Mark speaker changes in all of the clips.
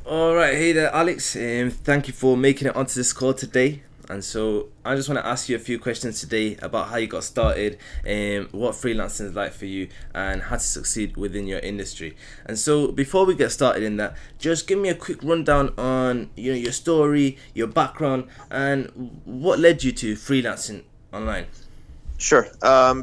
Speaker 1: All right, hey there, Alex. Thank you for making it onto this call today. And so I just want to ask you a few questions today about how you got started, what freelancing is like for you, and how to succeed within your industry. And so before we get started in that, just give me a quick rundown on your story, your background, and what led you to freelancing online.
Speaker 2: Sure.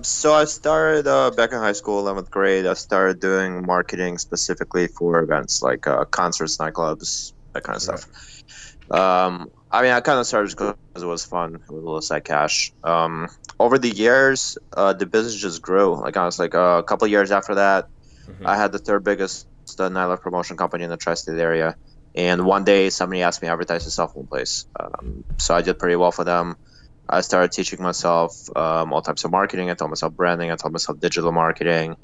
Speaker 2: So I started back in high school, 11th grade. I started doing marketing specifically for events like concerts, nightclubs, that kind of
Speaker 1: Right.
Speaker 2: stuff. I kind of started because it was fun with a little side cash. Over the years, the business just grew. Like I was like a couple of years after that, I had the third biggest nightlife promotion company in the tri-state area. And one day, somebody asked me to advertise a cell phone place. So I did pretty well for them. I started teaching myself all types of marketing. I taught myself branding. I taught myself digital marketing.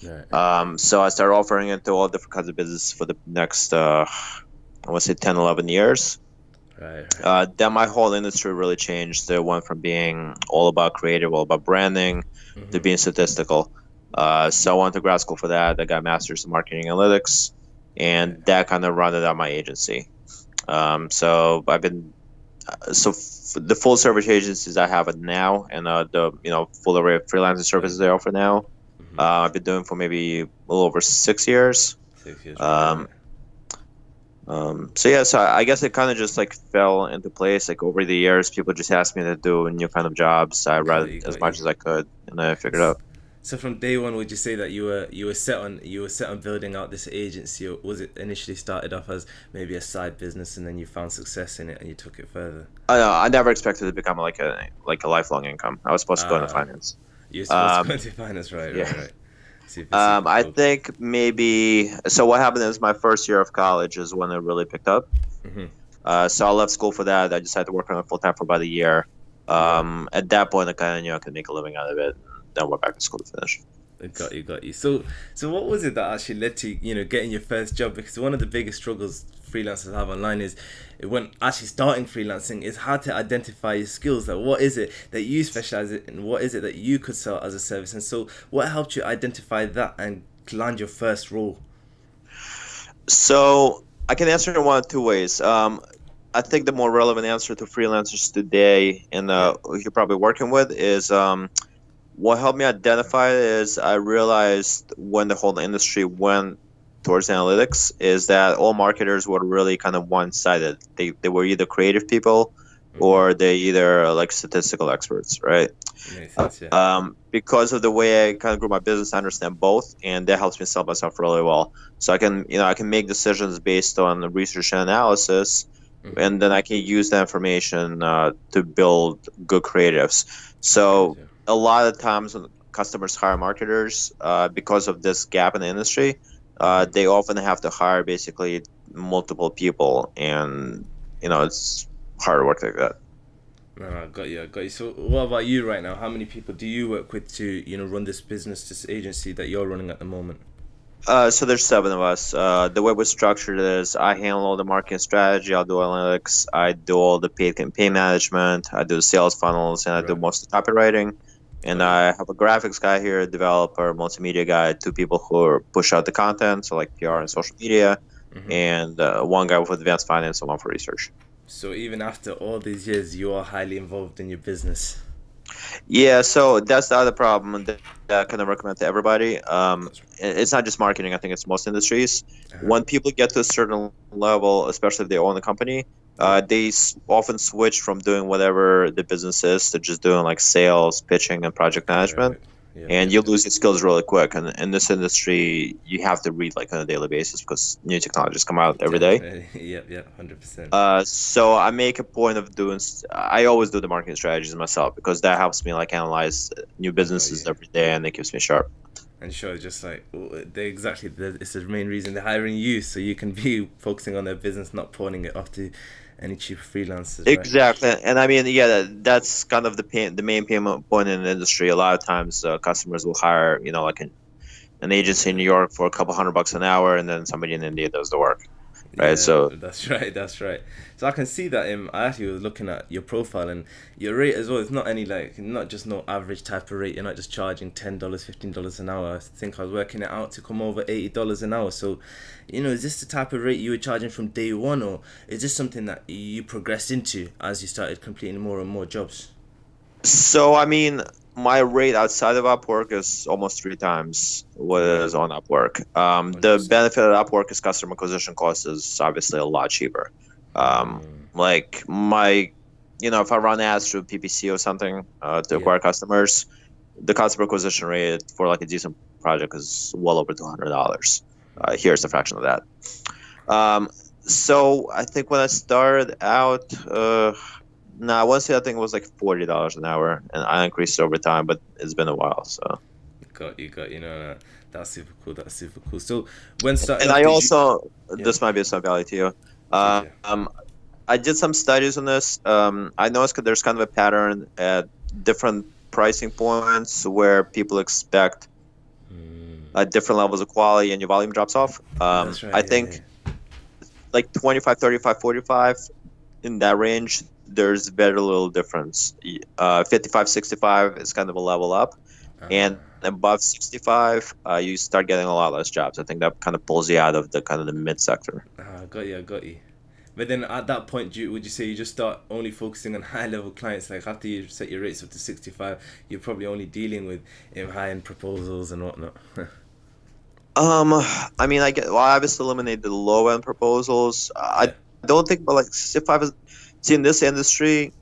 Speaker 1: Right.
Speaker 2: So I started offering it to all different kinds of business for the next, I want to say 10, 11 years.
Speaker 1: Right. Right.
Speaker 2: Then my whole industry really changed. It went from being all about creative, all about branding, to being statistical. So I went to grad school for that. I got a master's in marketing analytics,
Speaker 1: Right.
Speaker 2: and that kind of rounded out my agency. So I've been the full service agencies I have now, and the full array of freelancing services I offer now. I've been doing for maybe a little over 6 years.
Speaker 1: 6 years. Right.
Speaker 2: Um,
Speaker 1: Right.
Speaker 2: so yeah, so I guess it kind of just like fell into place. Like over the years, people just asked me to do new kind of jobs. I
Speaker 1: Got
Speaker 2: read
Speaker 1: you.
Speaker 2: as
Speaker 1: Got
Speaker 2: much
Speaker 1: you.
Speaker 2: as I could, and I figured
Speaker 1: S-
Speaker 2: out.
Speaker 1: So from day one, would you say that you were set on building out this agency, or was it initially started off as maybe a side business and then you found success in it and you took it further?
Speaker 2: I never expected to become like a lifelong income. I was supposed to go into
Speaker 1: Uh,
Speaker 2: finance.
Speaker 1: you're supposed to go
Speaker 2: Um,
Speaker 1: into finance, right?
Speaker 2: yeah.
Speaker 1: Right. Right. Super. Super
Speaker 2: I
Speaker 1: cool.
Speaker 2: think maybe so. What happened is my first year of college is when it really picked up.
Speaker 1: Hmm.
Speaker 2: So I left school for that. I decided to work on it full time for about a year.
Speaker 1: Right.
Speaker 2: At that point, I kind of knew I could make a living out of it. Then went back to school to finish.
Speaker 1: I got you. Got you. So what was it that actually led to getting your first job? Because one of the biggest struggles freelancers have online is when actually starting freelancing is how to identify your skills. Like what is it that you specialize in? What is it that you could sell as a service? And so what helped you identify that and land your first role?
Speaker 2: So I can answer it in one of two ways. I think the more relevant answer to freelancers today and
Speaker 1: Yeah.
Speaker 2: who you're probably working with is what helped me identify it is I realized when the whole industry went towards analytics is that all marketers were really kind of one-sided. They were either creative people
Speaker 1: Mm-hmm.
Speaker 2: or they either like statistical experts, right?
Speaker 1: Makes sense. Yeah.
Speaker 2: Because of the way I kind of grew my business, I understand both, and that helps me sell myself really well. So I can make decisions based on the research and analysis,
Speaker 1: Mm-hmm.
Speaker 2: and then I can use that information to build good creatives.
Speaker 1: Good.
Speaker 2: So
Speaker 1: Yeah.
Speaker 2: a lot of times when customers hire marketers, because of this gap in the industry,
Speaker 1: Mm-hmm.
Speaker 2: they often have to hire basically multiple people, and it's hard work like that.
Speaker 1: No, no, I got you. I got you. So, what about you right now? How many people do you work with to, run this business, this agency that you're running at the moment?
Speaker 2: So there's seven of us. The way we're structured is I handle all the marketing strategy, I'll do analytics, I do all the paid campaign management, I do sales funnels, and I do
Speaker 1: Right.
Speaker 2: most of the copywriting. And
Speaker 1: Got you.
Speaker 2: I have a graphics guy here, a developer, multimedia guy, two people who push out the content, so like PR and social media,
Speaker 1: Mm-hmm.
Speaker 2: and one guy with advanced finance and one for research.
Speaker 1: So even after all these years, you are highly involved in your business.
Speaker 2: Yeah, so that's the other problem that I kind of recommend to everybody.
Speaker 1: That's
Speaker 2: It's not just marketing. I think it's most industries.
Speaker 1: right.
Speaker 2: When people get to a certain level, especially if they own a company,
Speaker 1: Yeah.
Speaker 2: they often switch from doing whatever the business is to just doing like sales, pitching, and project management.
Speaker 1: Correct. Yep.
Speaker 2: And
Speaker 1: Yep.
Speaker 2: you
Speaker 1: Yep.
Speaker 2: lose your skills really quick. And in this industry, you have to read like on a daily basis because new technologies come out every day.
Speaker 1: Definitely. Yep. Yep. 100%.
Speaker 2: So I make a point of doing. I always do the marketing strategies myself because that helps me like analyze new
Speaker 1: Got
Speaker 2: businesses
Speaker 1: you.
Speaker 2: every day, and it keeps me sharp.
Speaker 1: And sure, just like they exactly, it's the main reason they're hiring you, so you can be focusing on their business, not pawning it off to any cheap freelancers, right?
Speaker 2: Exactly, and I mean, yeah, that's kind of the main payment point in the industry. A lot of times, customers will hire, like an agency in New York for a couple $100 an hour, and then somebody in India does the work. right?
Speaker 1: Yeah,
Speaker 2: So
Speaker 1: that's right. That's right. So I can see that. I actually was looking at your profile and your rate as well. It's not any like not just no average type of rate. You're not just charging $10, $15 an hour. I think I was working it out to come over $80 an hour. So, is this the type of rate you were charging from day one, or is this something that you progressed into as you started completing more and more jobs?
Speaker 2: So I mean, my rate outside of Upwork is almost three times what it
Speaker 1: Right.
Speaker 2: is on Upwork.
Speaker 1: Hundred
Speaker 2: The
Speaker 1: percent.
Speaker 2: benefit of Upwork is customer acquisition cost is obviously a lot cheaper. Like if I run ads through PPC or something to
Speaker 1: Yeah.
Speaker 2: acquire customers, the customer acquisition rate for like a decent project is well over $200. Here's a fraction of that. So I think when I started out, no, I want to say I think it was like $40 an hour, and I increased it over time, but it's been a while. So,
Speaker 1: Got you. No, that's super cool. That's super cool. So when starting
Speaker 2: and
Speaker 1: off,
Speaker 2: I
Speaker 1: did you?
Speaker 2: also
Speaker 1: Yeah.
Speaker 2: this might be some value to you.
Speaker 1: Please, yeah.
Speaker 2: I did some studies on this. I noticed that there's kind of a pattern at different pricing points where people expect different levels of quality, and your volume drops off.
Speaker 1: That's right.
Speaker 2: I
Speaker 1: Yeah.
Speaker 2: think like 25, 35, 45 in that range, there's very little difference. 55, 65 is kind of a level up, and above 65, you start getting a lot less jobs. I think that kind of pulls you out of the kind of the mid sector.
Speaker 1: I got you. But then at that point, would you say you just start only focusing on high level clients? Like after you set your rates up to 65, you're probably only dealing with high end proposals and whatnot.
Speaker 2: I mean, I obviously eliminate the low end proposals.
Speaker 1: Yeah.
Speaker 2: I don't think, but like 65 is, see, in this industry,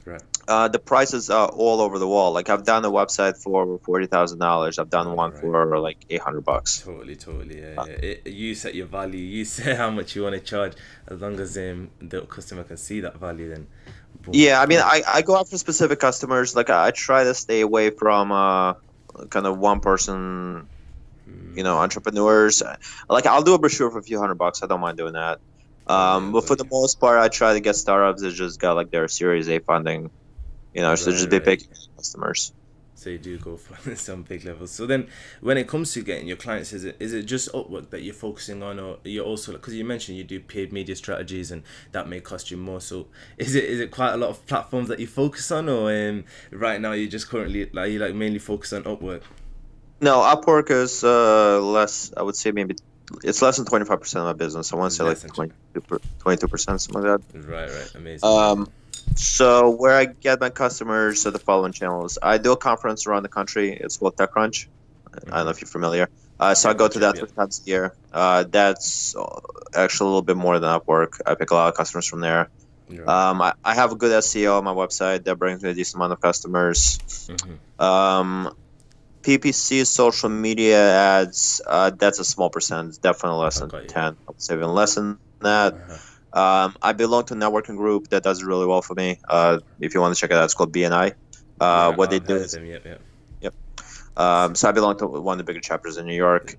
Speaker 1: Right.
Speaker 2: the prices are all over the wall. Like I've done a website for over $40,000. I've done one
Speaker 1: Right.
Speaker 2: for like $800.
Speaker 1: Totally. Yeah. You set your value. You say how much you want to charge. As long as the customer can see that value, then boom.
Speaker 2: Yeah, I mean, I go after specific customers. Like I try to stay away from kind of one person, entrepreneurs. Like I'll do a brochure for a few $100. I don't mind doing that. But for the most part, I try to get startups that just got like their Series A funding. So just be big customers.
Speaker 1: So you do go for some big levels. So then, when it comes to getting your clients, is it just Upwork that you're focusing on, or you're also, because you mentioned you do paid media strategies and that may cost you more. So is it quite a lot of platforms that you focus on, or right now you just currently you mainly focus on Upwork?
Speaker 2: No, Upwork is less. I would say maybe it's less than 25% of my business. I want to say like 22%, something like that.
Speaker 1: Right, amazing.
Speaker 2: So where I get my customers are the following channels. I do a conference around the country. It's called TechCrunch. I don't know if you're familiar. So I go to that 3 times a year. That's actually a little bit more than Upwork. I pick a lot of customers from there. I have a good SEO on my website that brings me a decent amount of customers. PPC social media ads, that's a small percentage, definitely less than 10. I would say even less than that. I belong to a networking group that does really well for me. If you want to check it out, it's called BNI. What they do is, yep. So I belong to one of the bigger chapters in New York.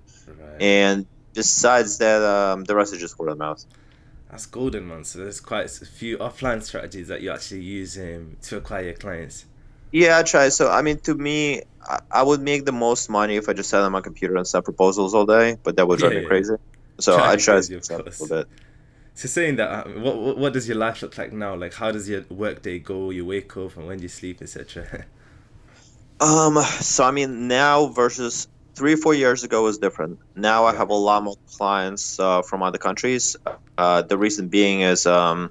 Speaker 2: And besides that, the rest is just word of mouth.
Speaker 1: That's golden, man. So there's quite a few offline strategies that you actually use to acquire your clients.
Speaker 2: Yeah, I try. So, I mean, to me, I would make the most money if I just sat on my computer and send proposals all day, but that would drive me crazy. So I try to a little bit.
Speaker 1: So saying that, what does your life look like now? Like, how does your work day go? You wake up and when do you sleep, etc.
Speaker 2: So I mean, now versus 3-4 years ago was different. Now I have a lot more clients from other countries. The reason being is, and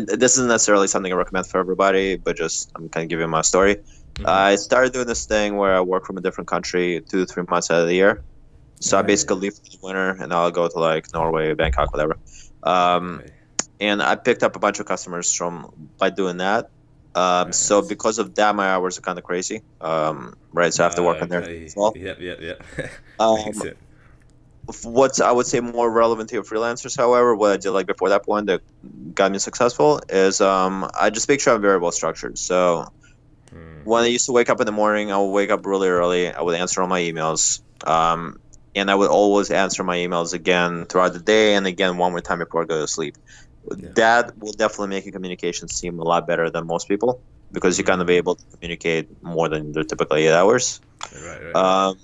Speaker 2: this isn't necessarily something I recommend for everybody, but just I'm kind of giving my story. I started doing this thing where I work from a different country 2 to 3 months out of the year. So I basically leave for the winter and I'll go to like Norway, Bangkok, whatever. And I picked up a bunch of customers by doing that. So because of that, my hours are kind of crazy. Right, so I have to work on there as well.
Speaker 1: Yep.
Speaker 2: What's I would say more relevant to your freelancers, however, what I did like before that point that got me successful is I just make sure I'm very well structured. So when I used to wake up in the morning, I would wake up really early. I would answer all my emails. And I would always answer my emails again throughout the day and again one more time before I go to sleep. That will definitely make your communication seem a lot better than most people because you're kind of able to communicate more than the typical 8 hours.
Speaker 1: Right.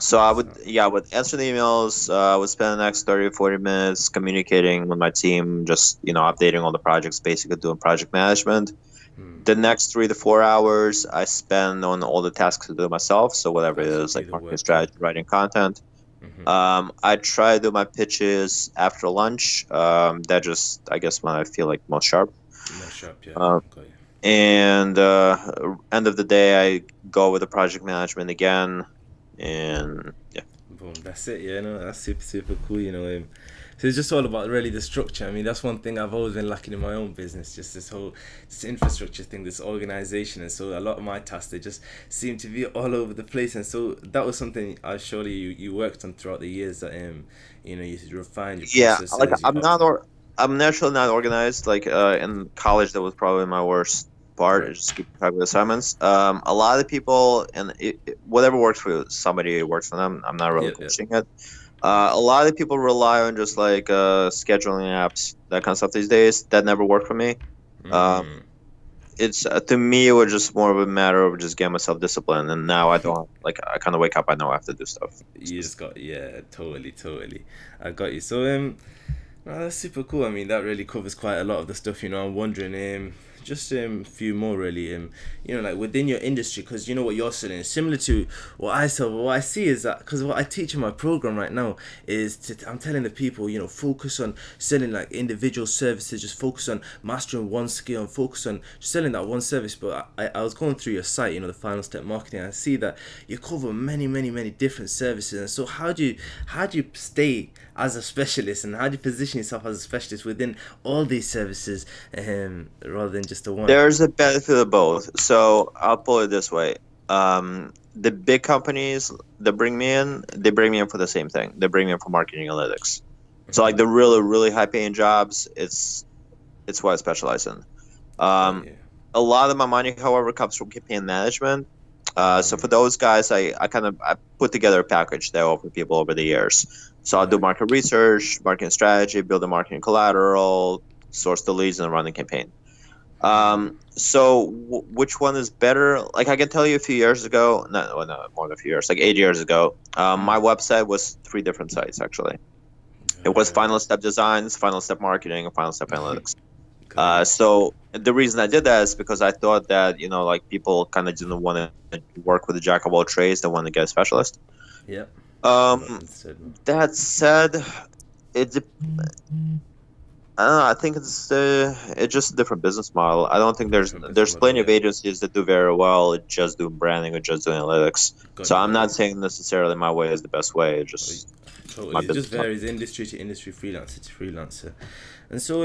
Speaker 2: So I would answer the emails. I would spend the next 30, 40 minutes communicating with my team, just, updating all the projects, basically doing project management.
Speaker 1: Hmm.
Speaker 2: The next 3 to 4 hours I spend on all the tasks to do myself. So whatever it
Speaker 1: Actually
Speaker 2: is,
Speaker 1: do
Speaker 2: like
Speaker 1: the
Speaker 2: marketing
Speaker 1: work, yeah.
Speaker 2: strategy, writing content.
Speaker 1: Hmm.
Speaker 2: I try to do my pitches after lunch. That just, I guess, when I feel like most sharp.
Speaker 1: More sharp, yeah.
Speaker 2: Uh,
Speaker 1: Got you.
Speaker 2: and End of the day, I go with the project management again. And yeah.
Speaker 1: Boom, that's it. Yeah, no, that's super super cool. So it's just all about really the structure. I mean, that's one thing I've always been lacking in my own business. Just this infrastructure thing, this organization, and so a lot of my tasks they just seem to be all over the place. And so that was something I surely you worked on throughout the years. That you refined your
Speaker 2: Yeah, like
Speaker 1: processes, you opted.
Speaker 2: I'm naturally not organized. Like in college, that was probably my worst part.
Speaker 1: Right.
Speaker 2: Is just keep track of assignments. A lot of people, and whatever works for somebody works for them. I'm not really
Speaker 1: Yep. Yep.
Speaker 2: pushing it. A lot of people rely on just like scheduling apps, that kind of stuff these days. That never worked for me. Um,
Speaker 1: Mm.
Speaker 2: it's To me, it was just more of a matter of just getting myself disciplined. And now I don't like. I kind of wake up. I know I have to do stuff.
Speaker 1: You just got, yeah, totally, totally. I got you. So no, that's super cool. I mean, that really covers quite a lot of the stuff. I'm wondering, just a few more really. Like within your industry, because you know what you're selling is similar to what I sell. But what I see is that because what I teach in my program right now is I'm telling the people, focus on selling like individual services. Just focus on mastering one skill and focus on just selling that one service. But I was going through your site, the Final Step Marketing. And I see that you cover many, many, many different services. And so how do you stay as a specialist, and how do you position yourself as a specialist within all these services, rather than just the one?
Speaker 2: There's a benefit of both. So I'll put it this way. The big companies that they bring me in for the same thing. They bring me in for marketing analytics. So like the really, really high paying jobs, it's what I specialize in.
Speaker 1: Got
Speaker 2: Um,
Speaker 1: you.
Speaker 2: a lot of my money, however, comes from campaign management. So for
Speaker 1: Mm,
Speaker 2: those guys, I put together a package that I offer people over the years. So I'll do
Speaker 1: right.
Speaker 2: market research, marketing strategy, build the marketing collateral, source the leads, and run the campaign. Which one is better? Like I can tell you a few years ago, no, more than a few years, like 8 years ago, my
Speaker 1: Mm,
Speaker 2: website was three different sites actually. It was
Speaker 1: right.
Speaker 2: Final Step Designs, Final Step Marketing, and Final Step Analytics.
Speaker 1: Got you.
Speaker 2: So the reason I did that is because I thought that like people kind of didn't want to work with a jack of all trades; they want to get a specialist.
Speaker 1: Yep. No,
Speaker 2: Um,
Speaker 1: understood.
Speaker 2: that said, it dep- I don't know. I think it's just a different business model. I don't think there's
Speaker 1: Different business
Speaker 2: there's
Speaker 1: model,
Speaker 2: plenty of
Speaker 1: yeah.
Speaker 2: agencies that do very well at just doing branding or just doing analytics.
Speaker 1: Got
Speaker 2: So
Speaker 1: you,
Speaker 2: I'm
Speaker 1: got
Speaker 2: not
Speaker 1: you.
Speaker 2: saying necessarily my way is the best way. It's
Speaker 1: Got you.
Speaker 2: just my
Speaker 1: Totally. It just
Speaker 2: business model.
Speaker 1: varies industry to industry, freelancer to freelancer. And so,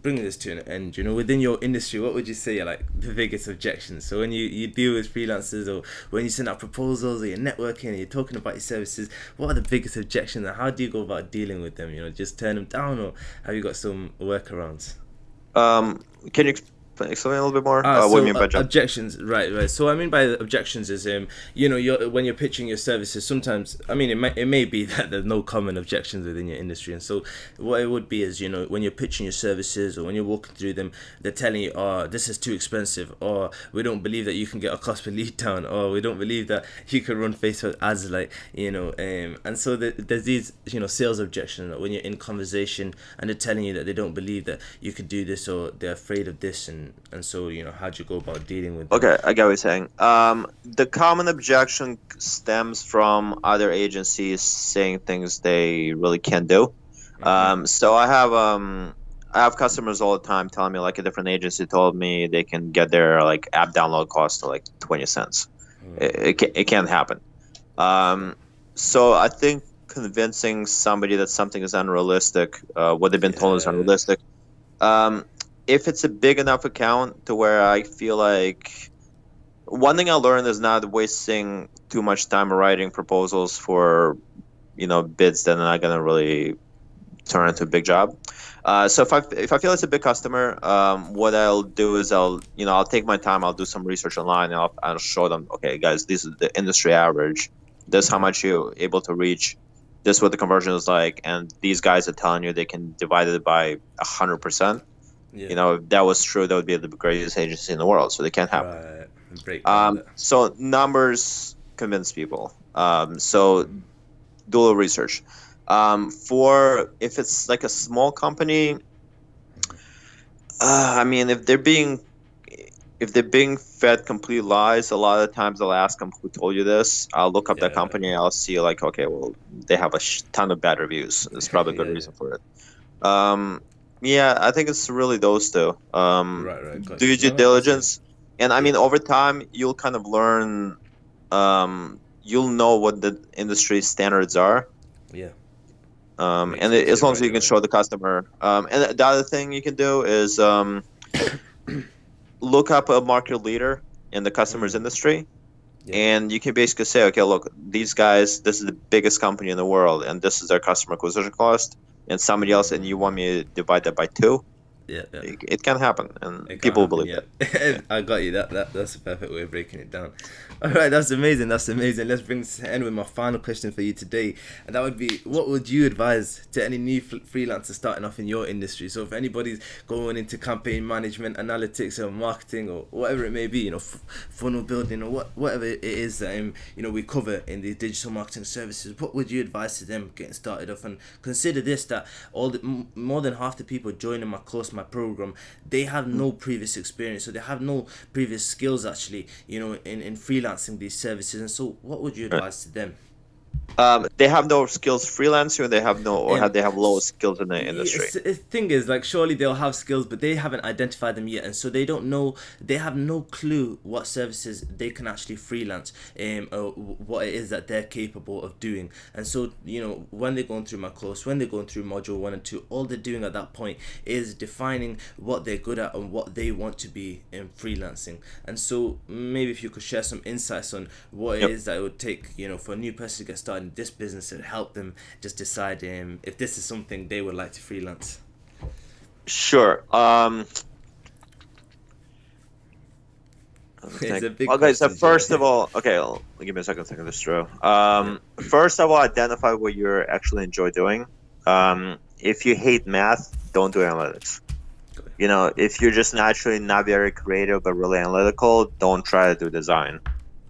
Speaker 1: bringing this to an end, within your industry, what would you say are like the biggest objections? So when you deal with freelancers, or when you send out proposals, or you're networking and you're talking about your services, what are the biggest objections, and how do you go about dealing with them? Just turn them down, or have you got some workarounds?
Speaker 2: Can you explain a little bit more? What do you
Speaker 1: So
Speaker 2: mean by jump?
Speaker 1: objections, right, right. So I mean by objections is when you're pitching your services. Sometimes I mean it may be that there's no common objections within your industry, and so what it would be is when you're pitching your services or when you're walking through them, they're telling you, oh, this is too expensive, or we don't believe that you can get a cost per lead down, or we don't believe that you can run Facebook ads, like and so there's these sales objections when you're in conversation and they're telling you that they don't believe that you could do this, or they're afraid of this, and so how do you go about dealing with them?
Speaker 2: Okay, I get what you're saying. The common objection stems from other agencies saying things they really can't do.
Speaker 1: Mm-hmm.
Speaker 2: So I have customers all the time telling me like a different agency told me they can get their like app download cost to like 20 cents. It can't happen. Um, so I think convincing somebody that something is unrealistic, what they've been told is
Speaker 1: Yeah.
Speaker 2: unrealistic. Um, if it's a big enough account to where I feel like one thing I learned is not wasting too much time writing proposals for bids that are not gonna really turn into a big job. So if I feel it's a big customer, what I'll do is I'll take my time. I'll do some research online, and I'll show them. Okay, guys, this is the industry average. This is how
Speaker 1: Right.
Speaker 2: much you're able to reach. This is what the conversion is like, and these guys are telling you they can divide it by 100%.
Speaker 1: Yeah.
Speaker 2: If that was true, that would be the greatest agency in the world. So they can't happen.
Speaker 1: Right. Break down that.
Speaker 2: So numbers convince people. So do a little research. For if it's like a small company, I mean, if they're being fed complete lies, a lot of times I'll ask them who told you this. I'll look up that
Speaker 1: Yeah.
Speaker 2: company. I'll see like, okay, well, they have a ton of bad reviews. There's probably a good
Speaker 1: Yeah.
Speaker 2: reason for it. Yeah, I think it's really those two.
Speaker 1: Right. Got
Speaker 2: Do
Speaker 1: you.
Speaker 2: your due
Speaker 1: No, that's good.
Speaker 2: diligence, and I
Speaker 1: Yeah.
Speaker 2: mean, over time, you'll kind of learn. You'll know what the industry standards are.
Speaker 1: Yeah.
Speaker 2: And
Speaker 1: Makes
Speaker 2: as
Speaker 1: it
Speaker 2: long as
Speaker 1: right
Speaker 2: you can
Speaker 1: away.
Speaker 2: show the customer. And the other thing you can do is look up a market leader in the customer's industry,
Speaker 1: Yeah.
Speaker 2: and you can basically say, okay, look, these guys, this is the biggest company in the world, and this is their customer acquisition cost, and somebody else, and you want me to divide that by two.
Speaker 1: Yeah.
Speaker 2: It can happen,
Speaker 1: It
Speaker 2: and
Speaker 1: can't
Speaker 2: people will
Speaker 1: happen
Speaker 2: believe
Speaker 1: yet.
Speaker 2: it.
Speaker 1: I got you. That's a perfect way of breaking it down. All right, that's amazing. That's amazing. Let's bring this to end with my final question for you today, and that would be: what would you advise to any new freelancer starting off in your industry? So, if anybody's going into campaign management, analytics, or marketing, or whatever it may be, funnel building, or whatever it is that we cover in the digital marketing services, what would you advise to them getting started off? And consider this: that more than half the people joining my course, my program, they have no previous experience, so they have no previous skills actually, in freelancing these services. And so what would you
Speaker 2: Right.
Speaker 1: advise to them?
Speaker 2: They have no skills freelancing, or they have no, or
Speaker 1: um
Speaker 2: have they have low skills in the industry.
Speaker 1: The thing is, like, surely they'll have skills, but they haven't identified them yet, and so they don't know, they have no clue what services they can actually freelance, or what it is that they're capable of doing. And so, when they're going through my course, when they're going through module 1 and 2, all they're doing at that point is defining what they're good at and what they want to be in freelancing. And so maybe if you could share some insights on what it
Speaker 2: Yep.
Speaker 1: is that it would take, for a new person to get started in this business, and help them just decide if this is something they would like to freelance.
Speaker 2: Sure.
Speaker 1: It's a big
Speaker 2: Okay, so
Speaker 1: question,
Speaker 2: first
Speaker 1: Jay.
Speaker 2: of all, okay, give me a second to think this through. First of all, identify what you actually enjoy doing. If you hate math, don't do analytics. If you're just naturally not very creative but really analytical, don't try to do design.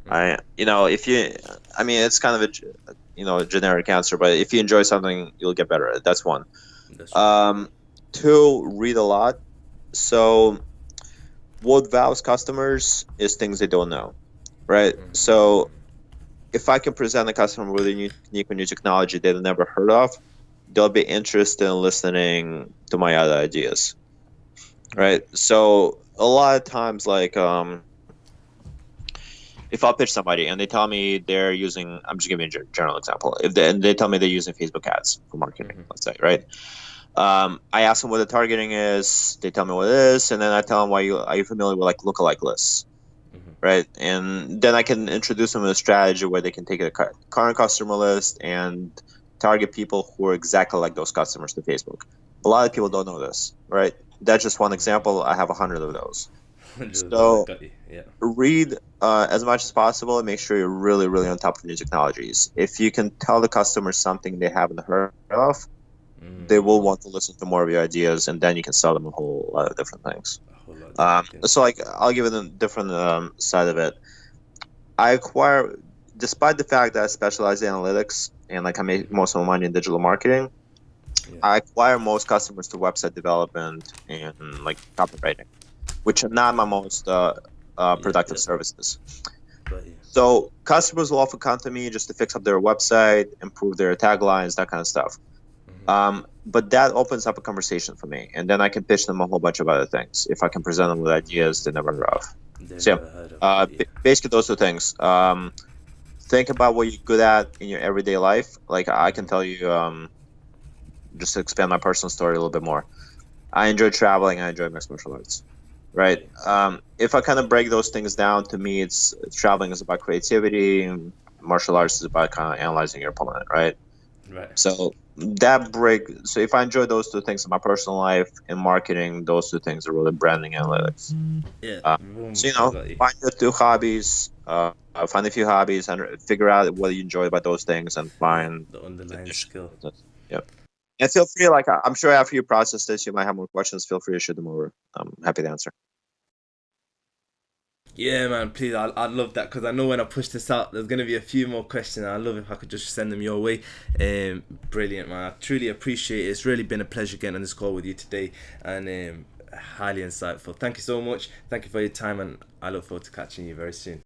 Speaker 2: If you, I mean, it's kind of a generic answer, but if you enjoy something, you'll get better at it. That's one.
Speaker 1: That's right.
Speaker 2: Two, read a lot. So what wows customers is things they don't know, right? So if I can present a customer with a unique or new technology they've never heard of, they'll be interested in listening to my other ideas, right? So a lot of times, like, if I'll pitch somebody and they tell me they're using, I'm just giving a general example. If they tell me they're using Facebook ads for marketing, let's say, right? I ask them what the targeting is. They tell me what it is, and then I tell them, are you familiar with like lookalike lists, right? And then I can introduce them to a strategy where they can take a current customer list and target people who are exactly like those customers to Facebook. A lot of people don't know this, right? That's just one example. I have 100 of those. So
Speaker 1: Got you. Yeah.
Speaker 2: read as much as possible and make sure you're really, really on top of new technologies. If you can tell the customer something they haven't heard of, they will want to listen to more of your ideas, and then you can sell them a whole lot of different things.
Speaker 1: A whole lot of different things.
Speaker 2: So, like, I'll give it a different side of it. Despite the fact that I specialize in analytics and like I make most of my money in digital marketing, I acquire most customers to website development and like copywriting, which are not my most productive services.
Speaker 1: Got you.
Speaker 2: So customers will often come to me just to fix up their website, improve their taglines, that kind of stuff. But that opens up a conversation for me, and then I can pitch them a whole bunch of other things if I can present them with ideas they never heard of. So basically those two things. Think about what you're good at in your everyday life. Like I can tell you, just to expand my personal story a little bit more. I enjoy traveling. I enjoy mixed martial arts. Right. If I kind of break those things down, to me, it's traveling is about creativity, and martial arts is about kind of analyzing your opponent. Right.
Speaker 1: Right.
Speaker 2: So if I enjoy those two things in my personal life and marketing, those two things are really branding analytics.
Speaker 1: Yeah.
Speaker 2: So find your two hobbies, find a few hobbies, and figure out what you enjoy about those things, and find
Speaker 1: the underlying skill.
Speaker 2: Yep. And feel free, like I'm sure after you process this, you might have more questions. Feel free to shoot them over. I'm happy to answer.
Speaker 1: Yeah, man, please, I'd love that, because I know when I push this out, there's going to be a few more questions. I'd love if I could just send them your way. Brilliant, man. I truly appreciate it. It's really been a pleasure getting on this call with you today, and highly insightful. Thank you so much. Thank you for your time, and I look forward to catching you very soon.